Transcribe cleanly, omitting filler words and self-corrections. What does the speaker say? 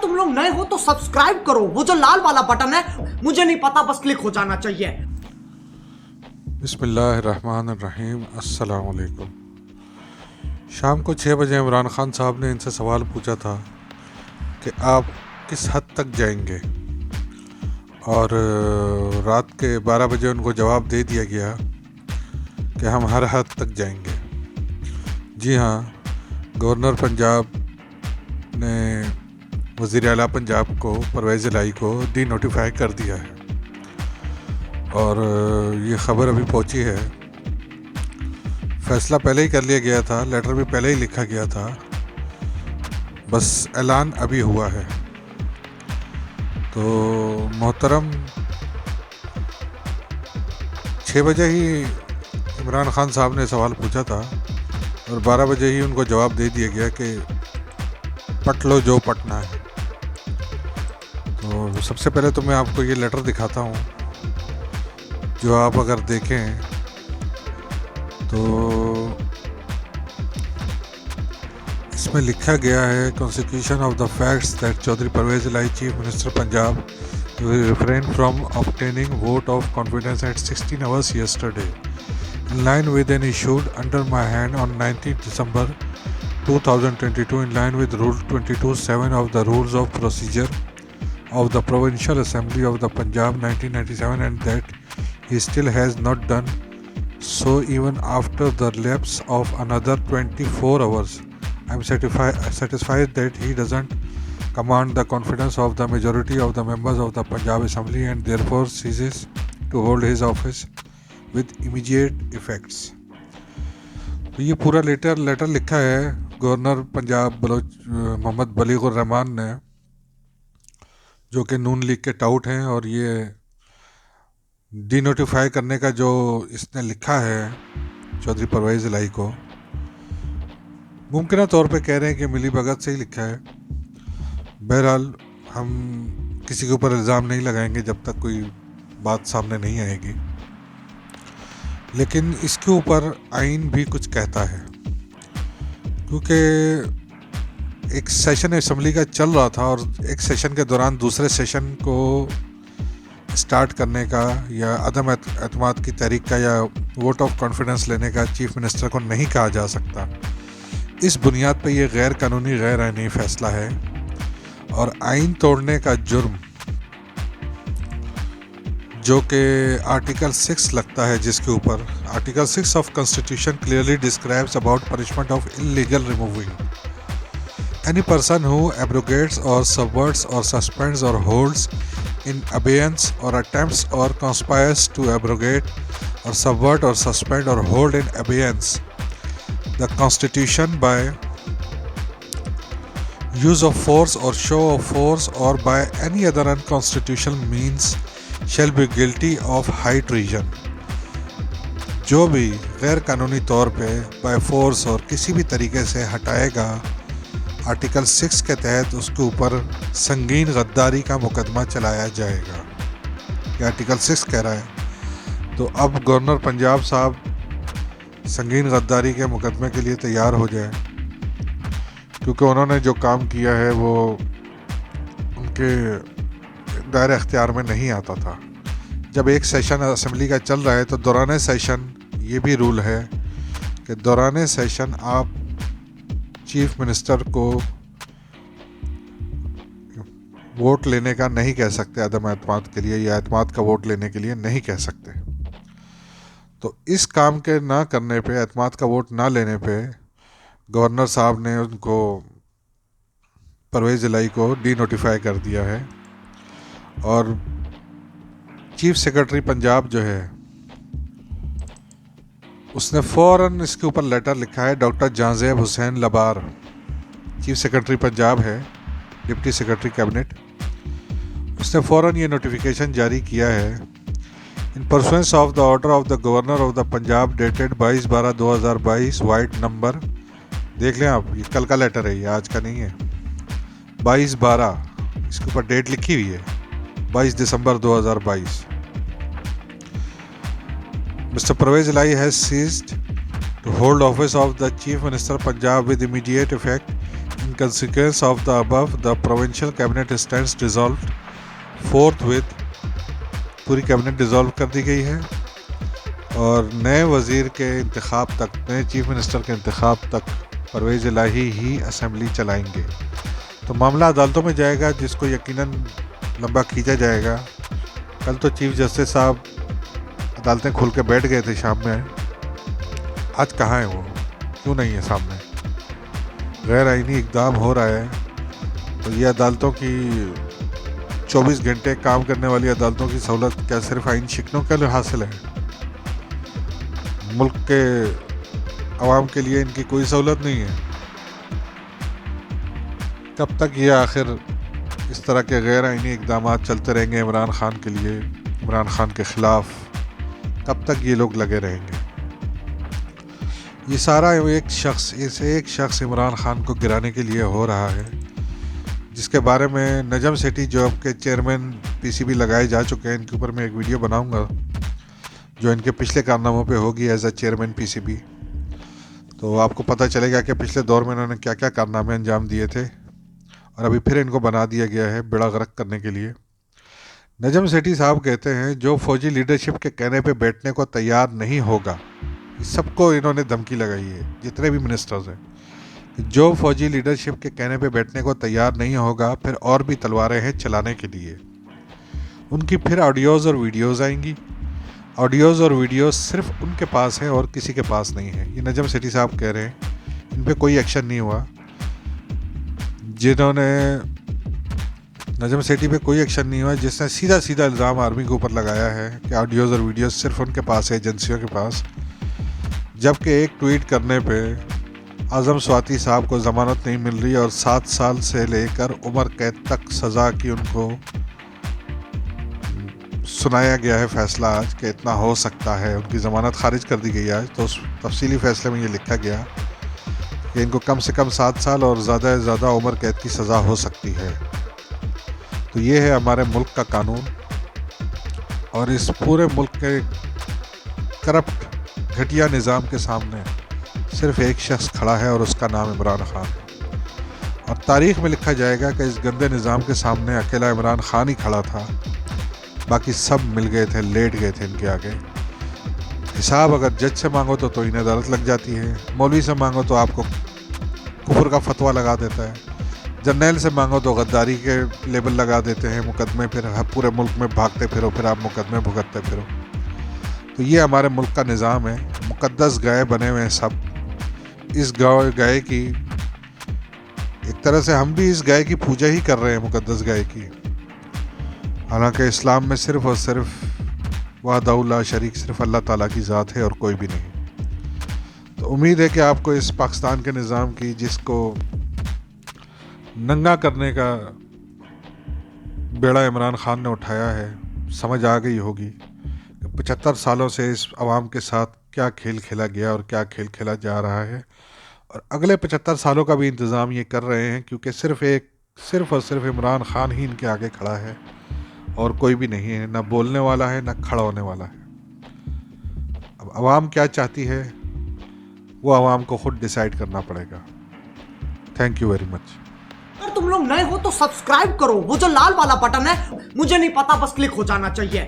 तुम लोग नए हो तो सब्सक्राइब करो, वो जो लाल वाला बटन है, मुझे नहीं पता, बस क्लिक हो जाना चाहिए। बिस्मिल्लाहिर्रहमानिर्रहीम। अस्सलाम वालेकुम। शाम को 6 बजे इमरान खान साहब ने इनसे सवाल पूछा था कि आप किस हद तक जाएंगे, और रात के 12 बजे उनको जवाब दे दिया गया कि हम हर हद तक जाएंगे। जी हाँ, गवर्नर पंजाब ने वज़ीर आला पंजाब को परवेज़ इलाही को डी नोटिफाई कर दिया है, और ये ख़बर अभी पहुंची है। फ़ैसला पहले ही कर लिया गया था, लेटर भी पहले ही लिखा गया था, बस ऐलान अभी हुआ है। तो मोहतरम 6 बजे ही इमरान खान साहब ने सवाल पूछा था और 12 बजे ही उनको जवाब दे दिया गया कि पट लो जो पटना है। तो सबसे पहले तो मैं आपको ये लेटर दिखाता हूँ, जो आप अगर देखें तो इसमें लिखा गया है, constitution of the facts that Chaudhry Pervez Elahi chief minister Punjab refrained from obtaining vote of confidence at 16 hours yesterday, in line with an issued under my hand on 19 December 2022, in line with Rule 22(7) of the Rules of Procedure of the Provincial Assembly of the Punjab 1997, and that he still has not done so even after the lapse of another 24 hours. I am satisfied that he doesn't command the confidence of the majority of the members of the Punjab Assembly and therefore ceases to hold his office with immediate effects. तो ये पूरा letter लिखा है governor Punjab Mohammad Baligur Rahman ने, जो कि नून league के taut हैं, और ये डी नोटिफाई करने का जो इसने लिखा है चौधरी परवेज़ इलाही को, मुमकिन तौर पे कह रहे हैं कि मिली भगत से ही लिखा है। बहरहाल हम किसी के ऊपर इल्ज़ाम नहीं लगाएंगे जब तक कोई बात सामने नहीं आएगी, लेकिन इसके ऊपर आइन भी कुछ कहता है, क्योंकि एक सेशन असेंबली का चल रहा था और एक सेशन के दौरान दूसरे सेशन को स्टार्ट करने का या अदम एतमाद की तहरीक का या वोट ऑफ कॉन्फिडेंस लेने का चीफ मिनिस्टर को नहीं कहा जा सकता। इस बुनियाद पर यह गैर कानूनी गैर आईनी फ़ैसला है, और आइन तोड़ने का जुर्म जो कि आर्टिकल 6 लगता है, जिसके ऊपर article 6 of constitution clearly describes about punishment of illegal removing any person who abrogates और सबवर्ट्स और सस्पेंड्स और holds in abeyance or attempts or conspires to abrogate or subvert or suspend or hold in abeyance the Constitution by use of force or show of force or by any other unconstitutional means shall be guilty of high treason. जो भी गैर कानूनी तौर पे by force और किसी भी तरीके से हटाएगा, आर्टिकल 6 के तहत उसके ऊपर संगीन गद्दारी का मुकदमा चलाया जाएगा। ये आर्टिकल 6 कह रहा है। तो अब गवर्नर पंजाब साहब संगीन गद्दारी के मुकदमे के लिए तैयार हो जाए, क्योंकि उन्होंने जो काम किया है वो उनके दायरे इख्तियार में नहीं आता था। जब एक सेशन असेंबली का चल रहा है तो दौरान सेशन ये भी रूल है कि दौरान सेशन आप चीफ मिनिस्टर को वोट लेने का नहीं कह सकते, अदम एतमाद के लिए या एतमाद का वोट लेने के लिए नहीं कह सकते। तो इस काम के ना करने पे, एतमाद का वोट ना लेने पे गवर्नर साहब ने उनको परवेज़ इलाही को डी नोटिफाई कर दिया है, और चीफ सेक्रेटरी पंजाब जो है उसने फ़ौरन इसके ऊपर लेटर लिखा है। डॉक्टर जहांज़ेब हुसैन लबार चीफ सेक्रेटरी पंजाब है, डिप्टी सेक्रेटरी कैबिनेट, उसने फ़ौरन ये नोटिफिकेशन जारी किया है। इन pursuance of the order of the governor of the Punjab dated 22/12/2022 white number, देख लें आप, ये कल का लेटर है, ये आज का नहीं है। 22/12 इसके ऊपर डेट लिखी हुई है, 22 दिसंबर 2022। Mr. Parvez Ilahi has ceased to hold office of the Chief Minister Punjab with immediate effect in consequence of the above, the provincial cabinet stands dissolved. Forthwith पूरी कैबिनेट डिज़ोल्व कर दी गई है और नए वज़ीर के इंतखाब तक, नए चीफ मिनिस्टर के इंतखाब तक परवेज़ इलाही ही असेंबली चलाएंगे। तो मामला अदालतों में जाएगा, जिसको यकीनन लंबा खींचा जाएगा। कल तो चीफ जस्टिस साहब अदालतें खुल के बैठ गए थे शाम में, आज कहाँ है वो, क्यों नहीं है सामने? गैर आइनी इक़दाम हो रहा है, तो ये अदालतों की 24 घंटे काम करने वाली अदालतों की सहूलत क्या सिर्फ आइन शिकनों के लिए हासिल है? मुल्क के अवाम के लिए इनकी कोई सहूलत नहीं है। कब तक ये आखिर इस तरह के गैर आइनी इक़दाम चलते रहेंगे इमरान खान के लिए, इमरान खान के ख़िलाफ़? कब तक ये लोग लगे रहेंगे? ये सारा एक शख्स इमरान खान को गिराने के लिए हो रहा है, जिसके बारे में नजम सेठी जो आपके चेयरमैन पीसीबी लगाए जा चुके हैं, इनके ऊपर मैं एक वीडियो बनाऊंगा जो इनके पिछले कारनामों पे होगी एज अ चेयरमैन पीसीबी। तो आपको पता चलेगा कि पिछले दौर में इन्होंने क्या क्या कारनामे अंजाम दिए थे और अभी फिर इनको बना दिया गया है बेड़ा गर्क करने के लिए। नजम सेठी साहब कहते हैं, जो फौजी लीडरशिप के कहने पे बैठने को तैयार नहीं होगा, सबको इन्होंने धमकी लगाई है, जितने भी मिनिस्टर्स हैं, जो फौजी लीडरशिप के कहने पे बैठने को तैयार नहीं होगा, फिर और भी तलवारें हैं चलाने के लिए। उनकी फिर ऑडियोज़ और वीडियोज़ आएंगी। ऑडियोज़ और वीडियोज़ सिर्फ उनके पास है और किसी के पास नहीं है। ये नजम सेठी साहब कह रहे हैं, इन पे कोई एक्शन नहीं हुआ। जिन्होंने नजम सेठी पे कोई एक्शन नहीं हुआ, जिसने सीधा सीधा इल्ज़ाम आर्मी के ऊपर लगाया है कि ऑडियोज़ और वीडियोज़ सिर्फ उनके पास है, एजेंसियों के पास। जबकि एक ट्वीट करने पे आज़म स्वाति साहब को ज़मानत नहीं मिल रही और 7 साल से लेकर उम्र कैद तक सज़ा की उनको सुनाया गया है फैसला आज कि इतना हो सकता है। उनकी ज़मानत खारिज कर दी गई आज। तो उस तफसीली फ़ैसले में ये लिखा गया कि इनको कम से कम 7 साल और ज़्यादा से ज़्यादा उम्र कैद की सज़ा हो सकती है। तो ये है हमारे मुल्क का कानून और इस पूरे मुल्क के करप्ट घटिया निज़ाम के सामने सिर्फ एक शख्स खड़ा है और उसका नाम इमरान खान है। और तारीख़ में लिखा जाएगा कि इस गंदे निज़ाम के सामने अकेला इमरान खान ही खड़ा था, बाकी सब मिल गए थे, लेट गए थे इनके आगे। हिसाब अगर जज से मांगो तो इन्हें अदालत लग जाती है, मौलवी से मांगो तो आपको कुफर का फतवा लगा देता है, जर्नैल से मांगो तो गद्दारी के लेबल लगा देते हैं, मुकदमे फिर पूरे मुल्क में भागते फिरो, फिर आप मुकदमे भुगतते फिरो। तो ये हमारे मुल्क का निज़ाम है। मुकद्दस गाय बने हुए हैं सब। इस गाय की एक तरह से हम भी इस गाय की पूजा ही कर रहे हैं, मुकद्दस गाय की। हालांकि इस्लाम में सिर्फ़ और सिर्फ वहदहू ला शरीक सिर्फ अल्लाह ताला की ज़ात है और कोई भी नहीं। तो उम्मीद है कि आपको इस पाकिस्तान के निज़ाम की, जिसको नंगा करने का बेड़ा इमरान खान ने उठाया है, समझ आ गई होगी कि 75 सालों से इस आवाम के साथ क्या खेल खेला गया और क्या खेल खेला जा रहा है। और अगले 75 सालों का भी इंतज़ाम ये कर रहे हैं, क्योंकि सिर्फ और सिर्फ इमरान खान ही इनके आगे खड़ा है और कोई भी नहीं है, ना बोलने वाला है ना खड़ा होने वाला है। अब आवाम क्या चाहती है वो आवाम को खुद डिसाइड करना पड़ेगा। Thank you very much. अगर तुम लोग नए हो तो सब्सक्राइब करो, वो जो लाल वाला बटन है, मुझे नहीं पता, बस क्लिक हो जाना चाहिए।